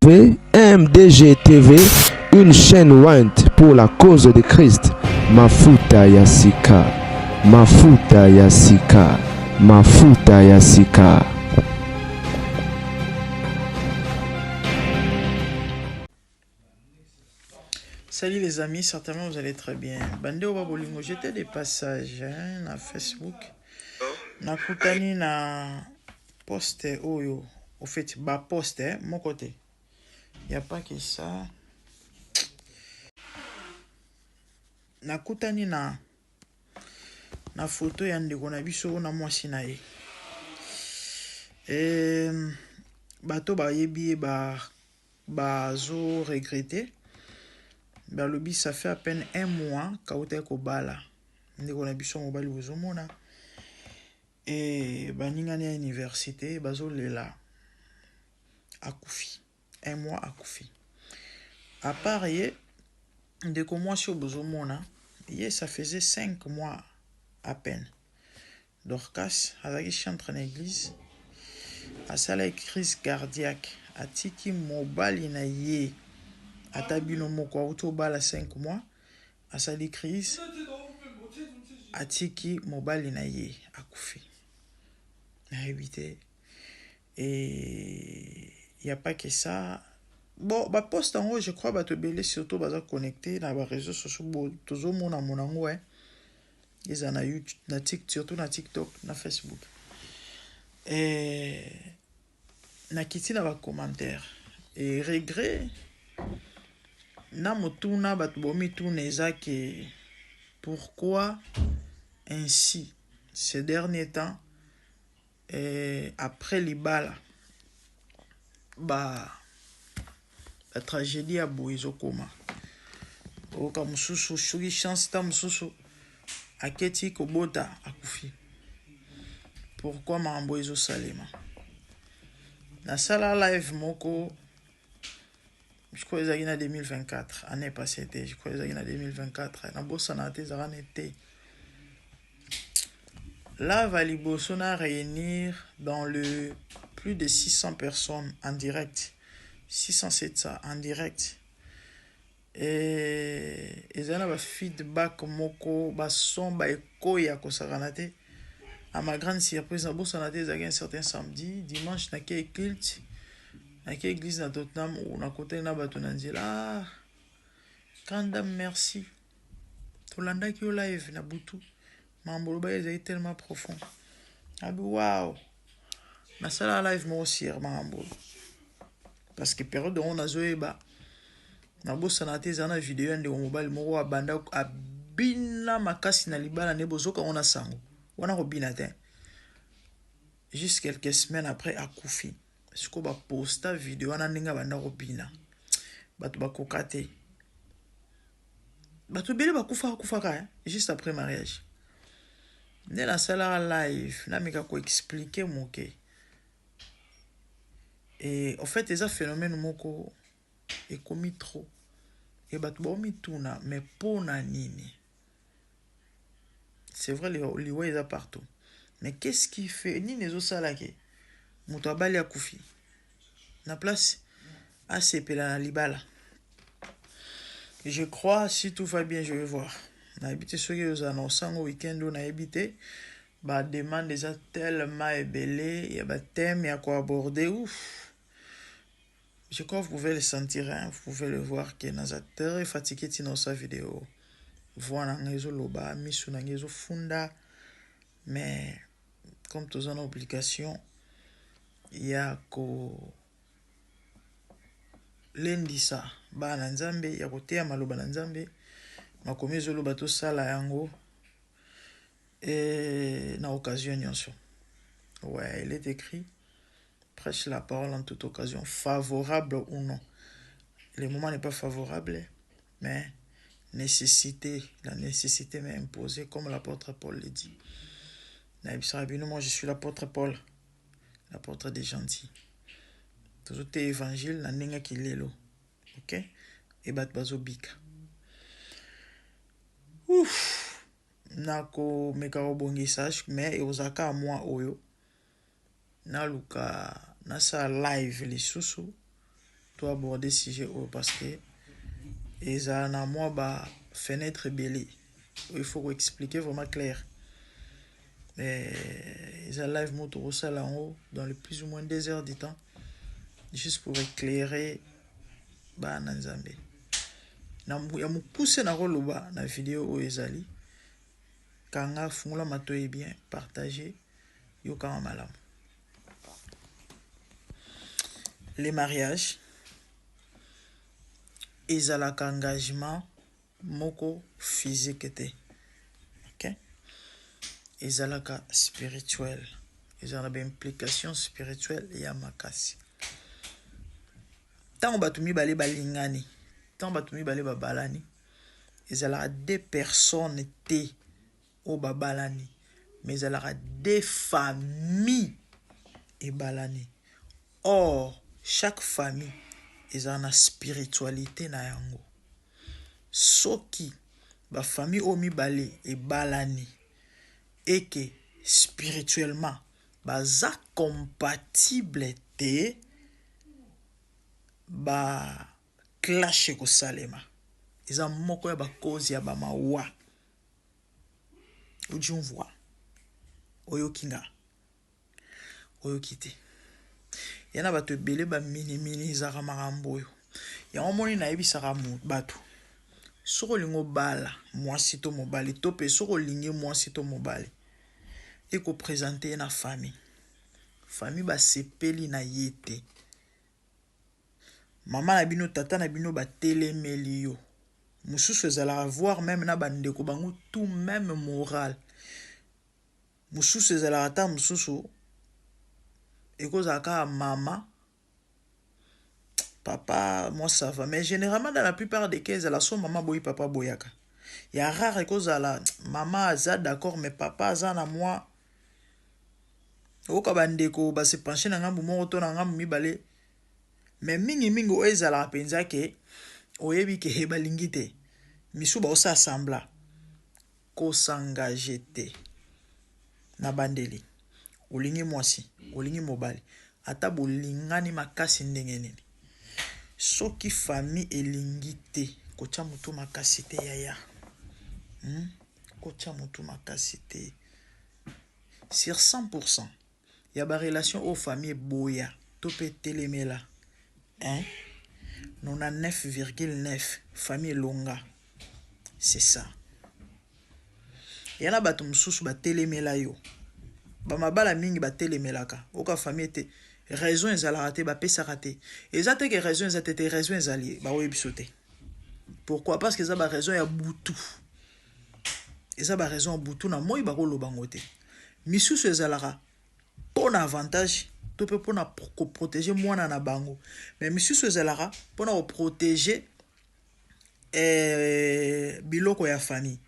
MDG TV, une chaîne Wint pour la cause de Christ. Mafuta Yasika, Mafuta Yasika, Mafuta Yasika. Salut les amis, certainement vous allez très bien. Bandeo Babolingo, j'étais des passages na Facebook. Nakutani na poste oyo. Au fait, ba poste, mon côté. Y a pas que ça. Nakutani na photo ya ndeko na biso na mwasi na ye. Bato ba yebi ba zo regretter. Balobi, ça fait à peine un mois kauta kobala. Ndeko na biso mobali bozomona. Et baningani à l'université, bazo lela. Akufi. Un mois akufi. À part ye, ndeko mwasi bozomona, ye ça faisait 5 mois à peine. Dorcas, azaki chantre en église, asala crise cardiaque, atiki mobali na ye. Atabino moko auto bala 5 mois, asali crise, atiki mobali na ye, akufi. Na éviter. Et il n'y a pas que ça. Bon, bah poste en haut, je crois, bah te belé surtout bah connecté dans les réseaux sociaux, tout le monde a mon ango, hein. Ils en a YouTube, na TikTok, surtout na TikTok, na Facebook. Et na kiti na ba commentaire. Et regret. Na motuna batbomi tuneza que pourquoi ainsi ces derniers temps après l'ibala la tragédie a boizo koma oka mususu shugi chance ta mususu aketi kobota akufi. Pourquoi mambo ezo salema na sala live moko. Je crois que c'est en 2024, année passée, je crois que c'est en 2024, na bossa na te zara nete. Là, Valiboso na réunir dans le plus de 600 personnes en direct, 600-700 en direct. Et ils ont un feedback moko, ba son, ba eko ya kosaranate. À ma grande surprise, na bossa na te zara un certain samedi, dimanche na ke culte. À l'église de Tottenham où on a côté na bato na nzela. Grande dame, merci. Tolanda ki au live na butu. Mamboloba ils est tellement profond. Abi wow. Na sala live mo aussi mambolo. Parce que période on a zoeba. Na bossa na te zana vidéo ndeko mobile mo abanda abina makasi na libala ne bozoka on a sango. On a robina te. Juste quelques semaines après akufi. Ce qu'on va poster vidéo en andinga banda robina bato bakoka te bato bele bakufa ka juste après mariage ne la sala live na meka ko expliquer moke. Et en fait les phénomènes moko et commis trop et bato ba mituna mais pona nini. C'est vrai les ouais ils partout mais qu'est-ce qui fait ni nezo sala ke moto abali akufi na place ACP la libala. Je crois si tout va bien je vais voir. Na habité ceux qui ont annoncé au week-end on a habité ba demande déjà tellement ébélé, il y a ba thème il y a quoi aborder ouf. Je crois que vous pouvez le sentir hein, vous pouvez le voir que Nazateur est fatigué dans sa vidéo. Voilà ngezo loba misu na ngezo funda mais comme tous en obligation il y a ko lendisa ba na nzambe ya kotea maloba na nzambe makomi ezoloba tosala yango et na occasion nyonso. Ouais, il est écrit prêche la parole en toute occasion, favorable ou non. Le moment n'est pas favorable mais la nécessité m'est imposée comme l'apôtre Paul le dit. Moi je suis l'apôtre Paul, l'apôtre des gentils. Tout est évangile na ninga kilelo. OK? Et bat bazo bika. Ouf. Nako meka obongisa mais ozaka moi oyo. Na luka na sa live lisusu to aborder sujet parce que eza na moi ba fenêtre belé. Il faut expliquer vraiment clair. Ils ont live moto au salon dans les plus ou moins 2 heures du temps, juste pour éclairer ba nanzambe. Na ya mukuse na roloba na vidéo o ezali. Kanga fungula matoye bien, partager yo kama malamu. Les mariages ezalaka engagement moko physique te. OK? Ezalaka spirituel. Ezalaka implication spirituelle ya makasi. Tant batu mibale balingani, tant batu mibale babalani, ezalaka 2 personnes te o babalani, mais ezalaka 2 familles ebalani. Or, chaque famille ezalaka na spiritualité na yango. Soki ba famille o mibale ebalani et que spirituellement baza compatible te, ba clash ko salema. Eza moko ya ba cause ya ba mawa. Ujumvwa. Oyo kinga. Oyo kite. Yana bato ebele ba mini zaka makambo yo. Ya omoni na yebisaka bato. Soko lingo bala mwasi to mobali to pe soko lingi mwasi to mobali. Eko présenter na famille. Famille ba sepeli na yete. Mama na bino tata na bino ba telemeli yo. Mususu ezala voir même na bandeko bango tout même moral. Mususu ezala ata mususu ekozaka mama papa moi ça va, mais généralement dans la plupart des cas la son maman boyi papa boyaka. Ya rare ekozala mama aza d'accord mais papa aza na moi. Oka bandeko ba se pencher na ngambu moko to na ngambu mibale. Mais mingi o ezala penza ke oyebi ke heba lingite. Misu ba osa assembla ko s'engager te na bandeli. Olingi mwasi, olingi mobali. Ata bolingani makasi ndenge nini. Soki famille elingi te, kocha mutu makasi te yaya. Kocha mutu makasi te. Sur 100%, y a ba relation aux familles boya, topé telemela. 99,9 famille longa. C'est ça. Yana bato mususu ba telemela yo. Ba mabala mingi ba telemelaka. Oka famille te raison ezalaka te ba pesaka te. Ezate ke raison ezate te raison ezali ba webisote. Pourquoi? Parce que ça ba raison ya butu. Eza ba raison butu na moi ba koloba ngote. Misusu ezalaka pour avantage to pe pour protéger mwana na bango. Mais misusu ezalaka pour protéger biloko ya famille.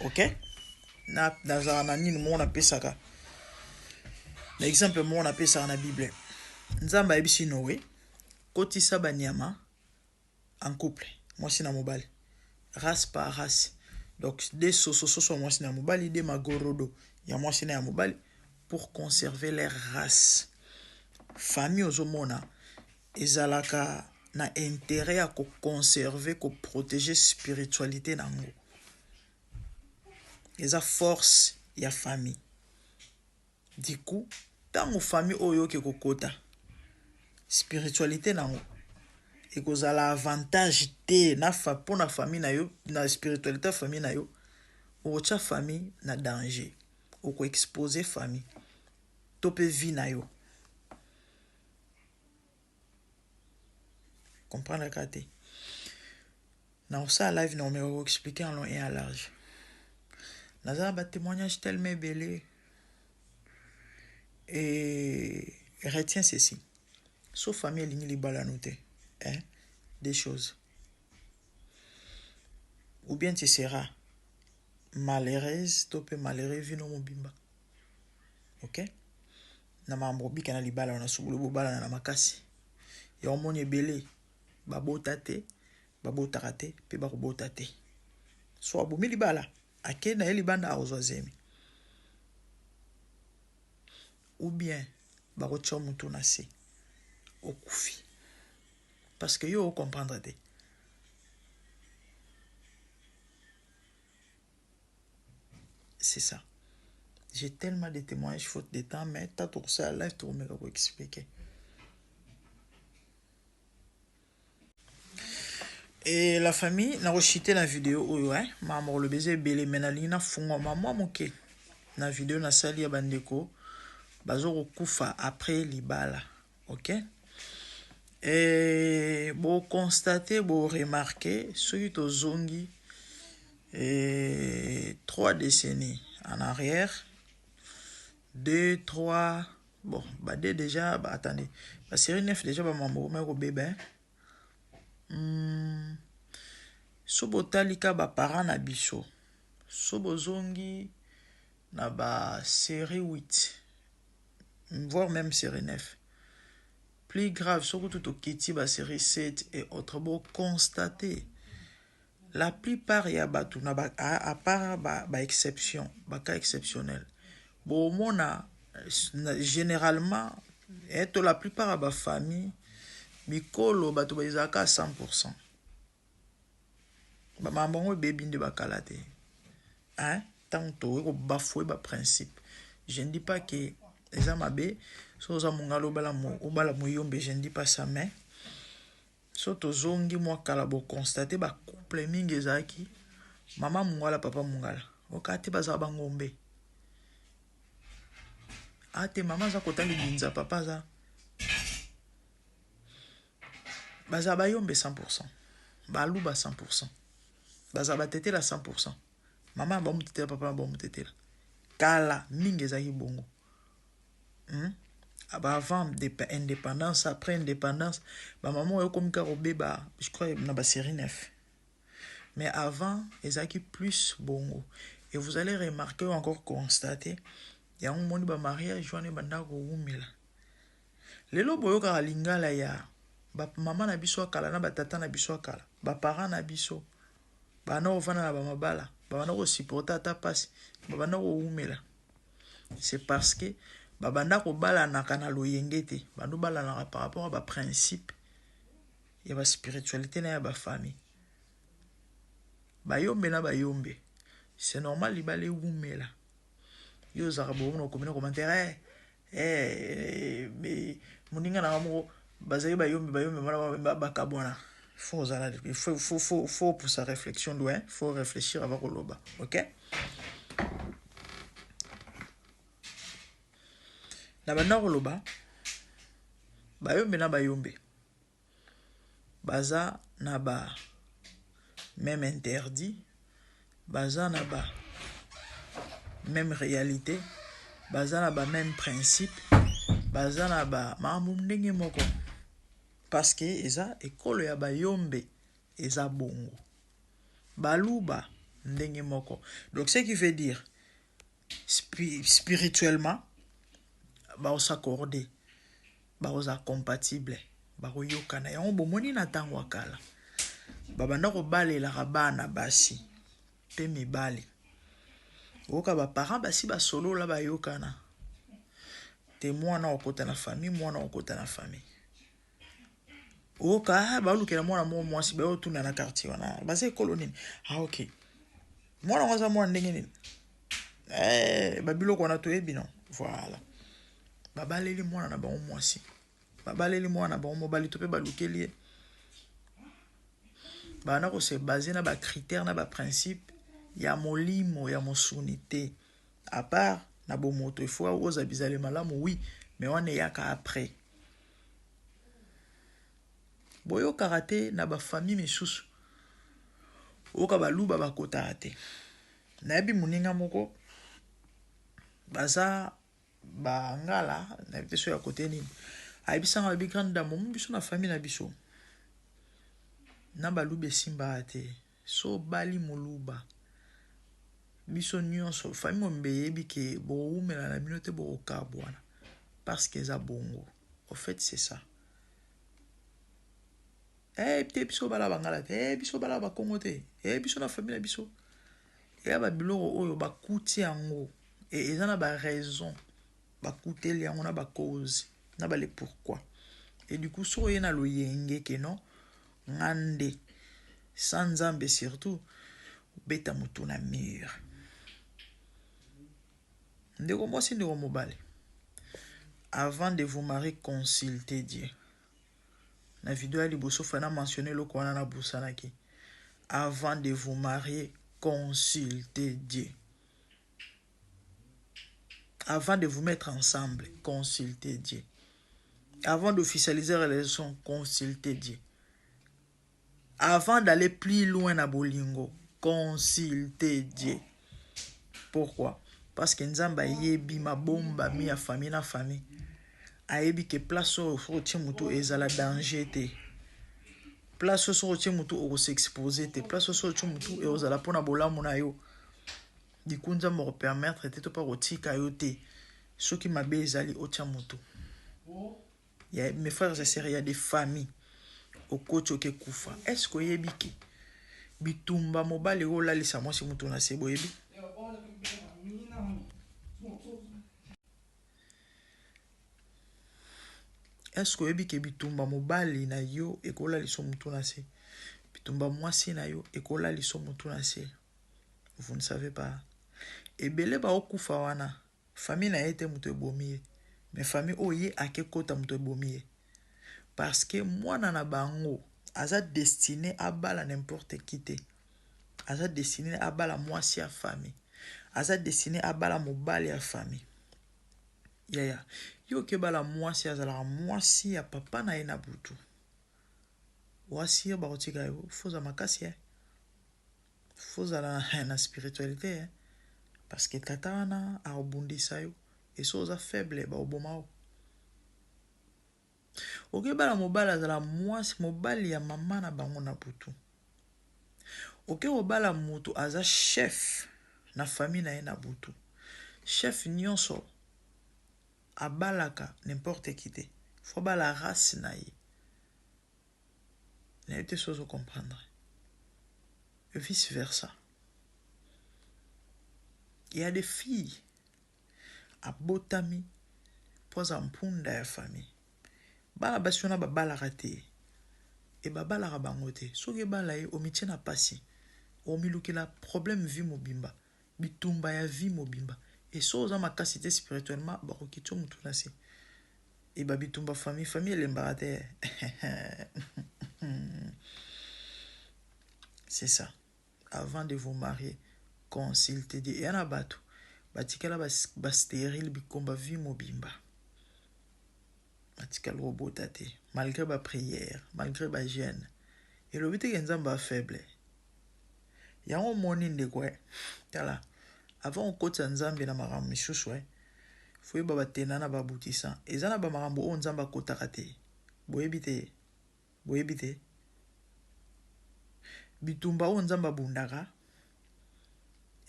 OK? Na nini mo na pesaka. Na exemple mo na pesaka na Bible. Nzamba ebisi Noé kotisa banyama en couple. Mwasi na mobali. Race par race. Donc des soso mwasi na mobali, des magorodo ya mwasi na ya mobali pour conserver leur race. Famille ozomona ezalaka na intérêt à conserver, ko protéger spiritualité nango. Eza force ya famille. Du coup, tango famille oyo ke kokota spiritualité nango ekozala avantage te na pour na famille na yo, na spiritualité famille na yo, ocha famille na danger, oko exposer famille tope vie na yo. Comprendre kate. Na ça live non mais on expliquer en long et en large. Naza ba témoignage tellement belé. Et retiens ceci. Sauf famille ligne li balanoté. Des choses. Ou bien tu seras malheureuse, tu peux malheureux vino mobimba. OK? Na mambo bika na libala na subulu bobala na makasi. Ya omoni belé babota te, babota te, pe bakobota te. So abomi libala, ake na libanda aozozemi. Ou bien bakocha mutu na se okufi. parce que yo comprendre te. C'est ça. J'ai tellement de témoignages faute de temps, mais t'as tout ça live pour me expliquer. Et la famille n'a rechuté la vidéo où ouais, maman le baiser belé menalina fungo maman moké. La vidéo na sali ya bandeko bazo kufa après libala. OK? Et bon constater, bon remarquer ceux qui zongi et 3 décennies en arrière, 2, 3, bon, bah déjà, bah attendez, la série 9 déjà, bah maman, mais au bébé, sobo talika ba parents na biso, sobo zongi na ba série 8, voire même série 9. Plus grave, surtout tout au kiti, ba série 7 et autres, bon, constater. La plupart y a batu na ba à part ba exception, ba cas exceptionnel. Bon mona généralement et la plupart ba famille mikolo batu ba izaka à 100%. Ba mamango baby ndi ba kalate. Hein? Tant to ko bafouer ba principe. Je ne dis pas que les amabe so za mungalo bala mo yombe, je ne dis pas ça, mais soto zongi mwa kala bo constater ba couple mingi ezaki mama mungala papa mungala okati baza bangombe ate mama za kotali binza papa za baza bayombe 100%, baluba 100%, baza batetela 100%, mama ba mutetela papa ba mutetela kala mingi ezaki bongo. Avant indépendance, après indépendance, ma maman a comme bébé, je crois, dans la série 9. Mais avant, ils ont plus bongo. Et vous allez remarquer ou encore constater, il y a un monde qui mariage, journée bandako umela. Lelo boyo ka lingala ya, ba maman na biso kala na ba tata na biso kala, ba parents na biso, ba na ovana na ba mabala, ba na ko supporter ta passe, ba na ko umela. C'est parce que babanda ko bala na kana loyengete bandu bala na par rapport à ba principe ya ba spiritualité na ya ba famille bayombe na bayombe, c'est normal libale umela yo za bo no komina commentaire mais muninga na mo bazali bayombe mala ba kabona. Faut pour sa réflexion loin, faut réfléchir avant koloba. OK? Na banda koloba bayombe na bayombe baza na ba même interdit, baza na ba même réalité, baza na ba même principe, baza na ba mamu ndenge moko, parce que eza ekolo ya bayombe eza bongo baluba ndenge moko. Donc ce qui veut dire spirituellement ba s'accorder, ba osa compatible, ba yokana yango bomoni na tango akala babanda ko balela rabana basi pe mibali oka ba parents basi ba solo la ba yokana te mwana okota na famille, mwana okota na famille oka ba lukela mwana mo mwasi ba otuna na quartier wana base kolonine. Ah OK, mwana waza mwana ndenge nini babilo kona to ebino, voilà babaleli mwana na bango mwasi, babaleli mwana na bango mobali to pe balukeli bana ko se baser na ba critères na ba principe ya molimo ya mosunité, à part na bomoto il faut oza bizale malamu, oui, mais on est yaka après boyo karaté na ba famille misusu oka baluba bakota ate na bi muninga moko baza bangala na biso ya côté nini aibisanga bi grande dame mu biso na famille na biso na balube simba ate so bali moluba biso nyonso famille mbeye bike bo umela na minote bo kabwana parce que za bongo. En fait c'est ça. Biso bala bangala te, biso bala ba Congo te, biso na famille na biso ya ba biloko oyo bakuti yango et eza na ba raison bakuteli yango na ba cause na ba le pourquoi Et du coup, so yena lo yenge ke non, ngande, sans nzambe surtout, beta mutu na mur. Ndeko mwasi ndeko mobali. Avant de vous marier, consultez Dieu. La vidéo à liboso fana mentionné le quoi na busanaki. Avant de vous marier, consultez Dieu. Avant de vous mettre ensemble, consultez Dieu. Avant d'officialiser la relation, consultez Dieu. Avant d'aller plus loin à Bolingo, consultez Dieu. Pourquoi? Parce que Nzamba yebi ma bomba mi a famille na famille. Ayebi que place au mutu ezala danger te. Place au mutu o s'exposer te. Place au mutu e ozala pona bolamu na yo. Du coup Nzamba me permettre te to pa rotika yo te. Ceux qui mabe ezali o mutu. Il y a mes frères et sœurs, il y a des familles au coach au kekufa. Est-ce que yebi ki bitumba mobile o la lisa moi si mutu na sebo yebi? Est-ce que yebi ke bitumba mobile na yo ekola liso mutu na se? Bitumba mwasi na yo ekola liso mutu na se? Vous ne savez pas. Ebele ba okufa wana. Famille na ete mutu ebomiye. Mais famille oye ake kota mutu ebomiye. Parce que moi na bango aza destiné à bala n'importe qui te. Aza destiné à bala mwasi ya famille. Aza destiné à bala mobile ya famille. Yaya. Yo ke bala mwasi azala mwasi ya papa na ye na butu. Wasi ya barotika yo. Foza makasi ya. Foza na spiritualité ya. Parce que tata wana a obundisa yo. Et so oza faible ba oboma yo. Oke bala mobile azala mwasi mobile ya mama na bango na butu. Oke obala mutu aza chef na famille na ye na butu. Chef nyonso abalaka n'importe qui te. Faut bala race na ye. Na yote chose à comprendre. Et vice versa. Il y a des filles à botami pour zampunda ya famille. Bala basiona ba bala raté. Et ba bala rabangote. Soge bala ye omitie na pasi. Omiluki la problème vie mobimba. Bitumba ya vie mobimba. Et so za makasité spirituellement ba okitio mutu na se. Et ba bitumba famille l'embarate. C'est ça. Avant de vous marier, consultez Dieu. Et en abatu, batikala ba stérile bikomba vie mobimba. Batikala robotate. Malgré ba prière, malgré ba jeûne. Et le but est que faible. Yango moni ndekwe. Tala. Avant on kote nzambe na marambo misusu faut ba tena na babutisa. Ezana ba marambo o nzamba kotaka te. Boyebi te. Bitumba o nzamba bundaka.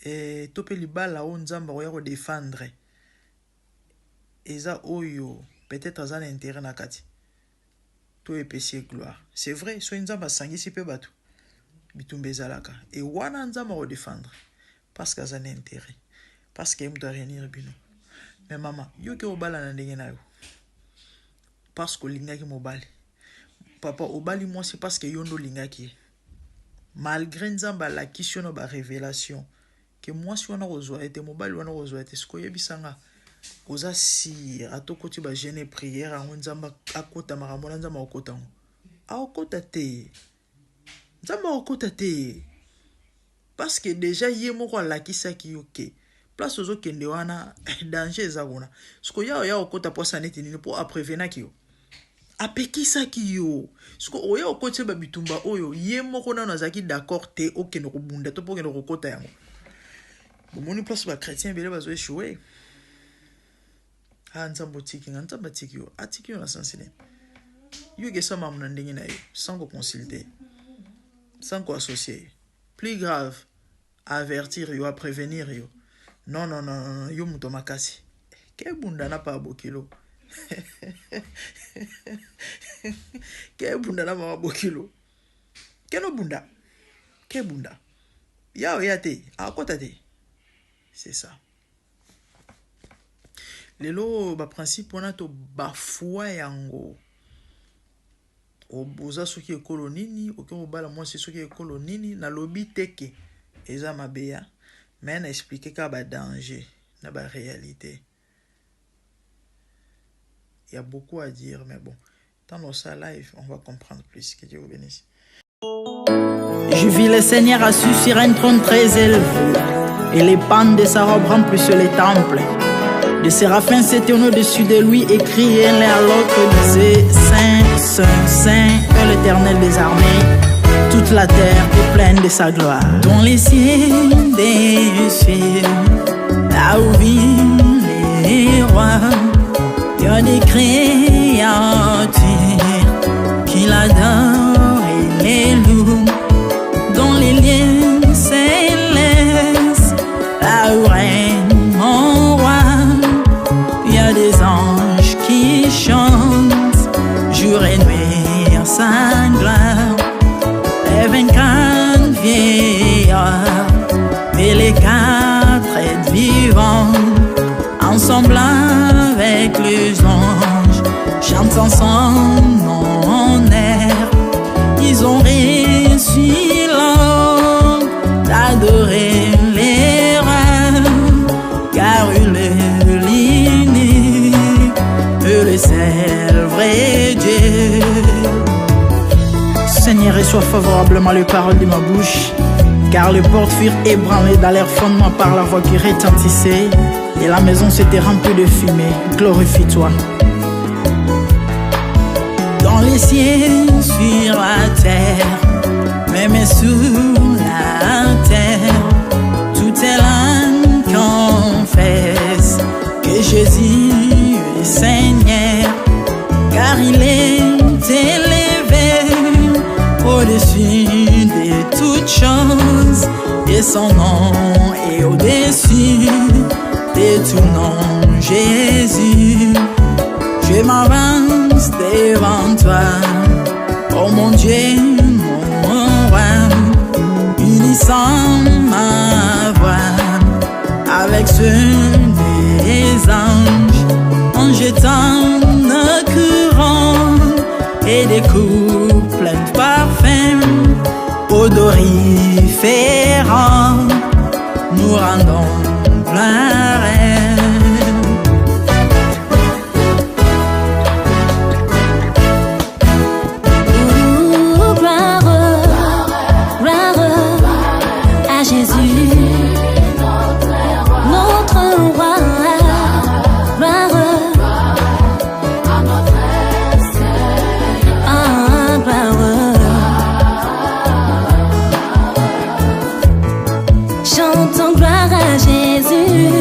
Et tope libala o nzamba oya ko défendre. Eza oyo peut-être azana intérêt na kati. To epesi gloire. C'est vrai, so nzamba sangisi pe batu. Bitumba ezalaka. Et wana nzamba ko défendre. Parce qu'azana intérêt. Parce qu'il doit réunir bino. Mais maman, yo ke obala na ndenge na yo. Parce que lingaki mobali. Papa obali moi c'est parce que yondo lingaki. Malgré nzamba la kishono ba révélation que moi si on a reçoit été mobile on a reçoit été ce que yebisanga oza si atokoti ba jeûner prière en nzamba akota marambo nzamba okota ngo. A okota te. Nzamba okota te. Parce que déjà yé moko la kisaki yoke. Place ozo kende wana danger ezagona. Ce que ya okota posa neti ni pour prévenir ki yo. Apekisa ki yo. Siko oya okote ba bitumba oyo ye moko na nazaki d'accord te okende ko bunda to pokende ko kota yango. Bomoni place ba chrétien bele bazo échouer. Ah nzambo tiki yo. Atiki yo na sansine. Yo gesa mamuna ndenge na yo sans ko consulter. Sans ko associer. Plus grave, avertir yo, à prévenir yo. Non, yo muto makasi. Ke bunda na pa bokilo. Ke bunda na mama bokilo. Ke no bunda. Ke bunda. Ya te. Akota te. C'est ça. Lelo ba principe on a to bafua yango. oza soki ekolo nini, oke obala mwasi soki ekolo nini, na lobi teke eza mabeya, mais na expliquer ka ba danger na ba réalité. Il y a beaucoup à dire, mais bon, dans ça live, on va comprendre plus. Que Dieu vous bénisse. Je vis le Seigneur assis sur un trône très élevé, et les pans de sa robe remplissent les temples. Des séraphins s'étaient au-dessus de lui et criaient l'un à l'autre, disaient Saint, Saint, Saint est l'Éternel des armées. Toute la terre est pleine de sa gloire. Dans les cieux des cieux, là où vivent les rois, il y a des créatures qui l'adorent et les louent. Dans les lieux célestes, là où règne mon roi, il y a des anges qui chantent jour et nuit en sa gloire. Les 24 vieillards et les 4 êtres vivants, ensemble avec les anges, chantent en son honneur. Ils ont réussi l'homme d'adorer les rois, car il est l'unique, le seul vrai Dieu. Seigneur, reçois favorablement les paroles de ma bouche, car les portes furent ébranlées dans leur fondement par la voix qui retentissait, et la maison s'était remplie de fumée. Glorifie-toi. Dans les cieux, sur la terre, même sous la terre, toute langue confesse que Jésus est Seigneur, car il est élevé au-dessus de toutes choses, et son nom est au-dessus de tout nom. Jésus, je m'avance devant toi, oh mon Dieu, mon roi, unissant ma voix avec ceux des anges, en jetant nos couronnes et des coups pleins de parfums odoriférants, nous rendons gloire. Chantons gloire à Jésus.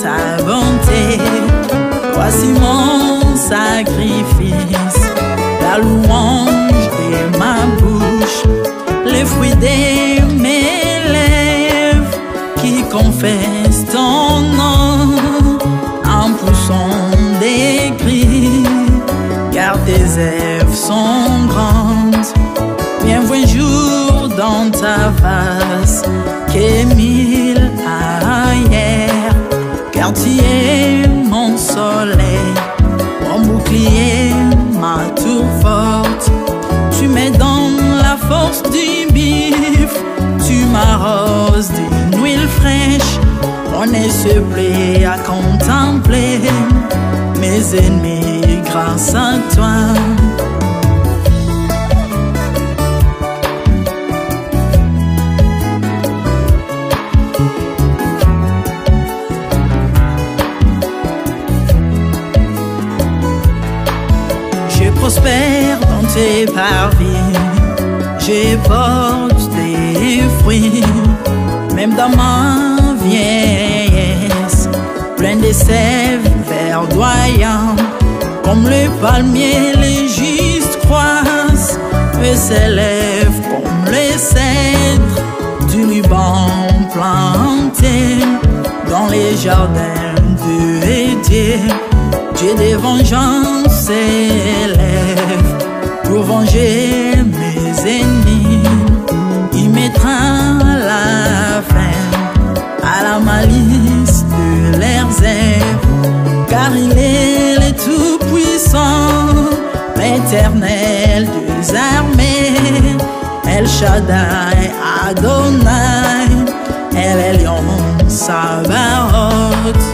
ta bonté. Voici mon sacrifice, la louange de ma bouche, les fruits de mes lèvres qui confessent ton nom en poussant des cris, car tes œuvres sont grandes. Bienvenue jour dans ta face que mille ailleurs, car tu es mon soleil, mon bouclier, ma tour forte. Tu me donnes la force du bif, tu m'arroses d'une huile fraîche. On ne se plaît à contempler mes ennemis grâce à toi. Je prospère dans tes parvis, je porte des fruits, même dans ma vieillesse, plein de sève verdoyant. Comme le palmier, les justes croissent et s'élèvent comme les cèdres du Liban planté dans les jardins de Dieu. Dieu des vengeances s'élève pour venger mes ennemis. Il mettra la fin à la malice de leurs œuvres, car il est le Tout-Puissant, l'Éternel des armées, El Shaddai Adonai, El Elyon Sabaoth.